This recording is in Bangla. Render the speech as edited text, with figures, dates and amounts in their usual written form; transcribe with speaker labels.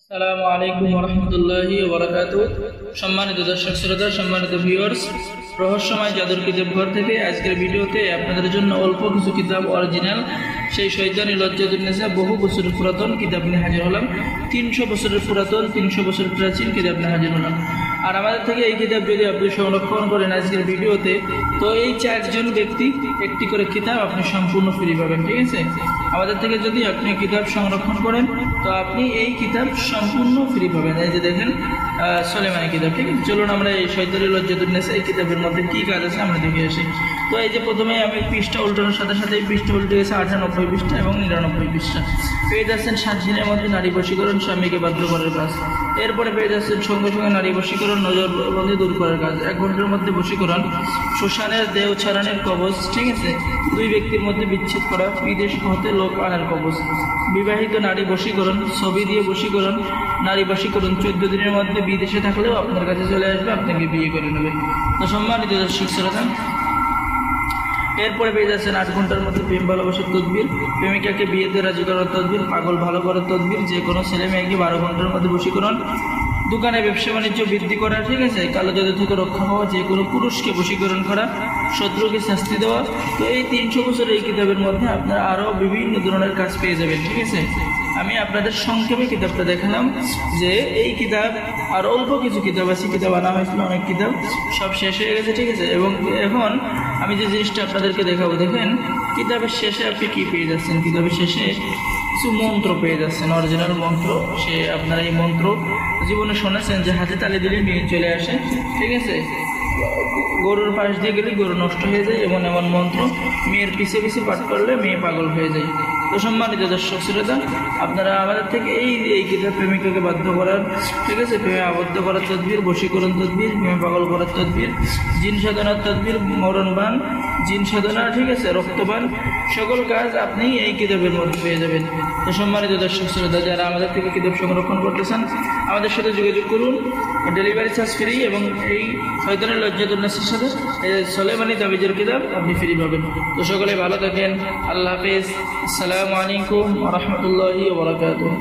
Speaker 1: আসসালামু আলাইকুম ওয়া রাহমাতুল্লাহি ওয়া বারাকাতুহু। সম্মানিত দর্শক শ্রোতা, সম্মানিত ভিউয়ার্স, রহস্যময় জাদুর কিতাব ঘর থেকে আজকের ভিডিওতে আপনাদের জন্য অল্প কিছু কিতাব অরিজিনাল সেই শয়তানি লজ্জাতুন্নেসা বহু বছরের পুরাতন কিতাব নিয়ে হাজির হলাম। 300 বছরের পুরাতন, 300 বছর প্রাচীন কিতাব নিয়ে হাজির হলাম। আর আমাদের থেকে এই কিতাব যদি আপনি সংরক্ষণ করেন আজকের ভিডিওতে, তো এই 4 জন ব্যক্তি একটি করে কিতাব আপনি সম্পূর্ণ ফ্রি পাবেন। ঠিক আছে, আমাদের থেকে যদি আপনি কিতাব সংরক্ষণ করেন তো আপনি এই কিতাব সম্পূর্ণ ফ্রি পাবেন। এই যে দেখেন সুলাইমানি কিতাব। ঠিক আছে, চলুন আমরা এই শয়তানি লজ্জাতুন্নেসা এই কিতাবের মধ্যে কী কাজ আছে আমরা দেখে আসি। তো এই যে প্রথমে আমি পৃষ্ঠা উল্টানোর সাথে সাথে এই পৃষ্ঠা উল্টে গেছে 98 পৃষ্ঠা এবং 99 পৃষ্ঠা। পেয়ে যাচ্ছেন 7 দিনের মধ্যে নারী বশীকরণ, স্বামীকে বাধ্য করার কাজ। এরপরে পেয়ে যাচ্ছেন সঙ্গে সঙ্গে নারী বশীকরণ, নজরবন্দি দূর করার কাজ। 1 ঘন্টার মধ্যে বশীকরণ, শ্মশানের দেহ ছাড়ানোর কবচ। ঠিক আছে, 2 ব্যক্তির মধ্যে বিচ্ছেদ করা, বিদেশ হতে লোক আনার কবচ। বিবাহিত নারী বশীকরণ, ছবি দিয়ে বশীকরণ, নারী বশীকরণ 14 দিনের মধ্যে বিদেশে থাকলেও আপনার কাছে চলে আসবে, আপনাকে বিয়ে করে নেবে। তো সম্মানিত দর্শক শ্রোতা, এরপরে পেয়ে যাচ্ছেন 8 ঘন্টার মধ্যে প্রেম ভালোবাসার তদবির, প্রেমিকাকে বিয়েতে রাজি করার তদবির, পাগল ভালো করার তদবির, যে কোনো ছেলে মেয়েকে 12 ঘন্টার মধ্যে বশীকরণ, দোকানে ব্যবসা বাণিজ্য বৃদ্ধি করা। ঠিক আছে, কালো জাদু থেকে রক্ষা পাওয়া, যে কোনো পুরুষকে বশীকরণ করা, শত্রুকে শাস্তি দেওয়া। তো এই 300 বছরের এই কিতাবের মধ্যে আপনারা আরও বিভিন্ন ধরনের কাজ পেয়ে যাবেন। ঠিক আছে, আমি আপনাদের সংক্ষেপে কিতাবটা দেখালাম যে এই কিতাব আর অল্প কিছু কিতাব আছে, কিতাব আনা হয়েছিল অনেক কিতাব, সব শেষ হয়ে গেছে। ঠিক আছে, এবং এখন আমি যে জিনিসটা আপনাদেরকে দেখাবো, দেখেন কিতাবের শেষে আপনি কী পেয়ে যাচ্ছেন। কিতাবের শেষে কিছু মন্ত্র পেয়ে যাচ্ছেন, অরিজিনাল মন্ত্র। সে আপনারা এই মন্ত্র জীবনে শুনেছেন যে হাতে তালি দিলে মেয়ে চলে আসে। ঠিক আছে, গরুর পাশ দিয়ে গেলে গরু নষ্ট হয়ে যায়, এমন এমন মন্ত্র মেয়ের পিছে পিছে পাঠ করলে মেয়ে পাগল হয়ে যায়। তো সম্মানিত দর্শক শ্রোতা, আপনারা আমাদের থেকে এই কিতাব প্রেমিকাকে বাধ্য করার, ঠিক আছে, প্রেমে আবদ্ধ করার তদবির, বশীকরণ তদবির, প্রেমে পাগল করার তদবির, জিন সাধনার তদবির, মরণবান, জিন সাধনা, ঠিক আছে, রক্তবান, সকল কাজ আপনি এই কিতাবের মধ্যে পেয়ে যাবেন। তো সম্মানিত দর্শক শ্রোতা, যারা আমাদের থেকে কিতাব সংরক্ষণ করতে চান আমাদের সাথে যোগাযোগ করুন। ডেলিভারি চার্জ ফ্রি এবং এই শয়তানি লজ্জাতুন্নেসার সাথে সুলাইমানি তাবিজের কিতাব আপনি ফ্রি পাবেন। তো সকলে ভালো থাকেন, আল্লাহ হাফেজ, আসসালামু আলাইকুম ওয়া রাহমাতুল্লাহি ওয়া বারাকাতুহু।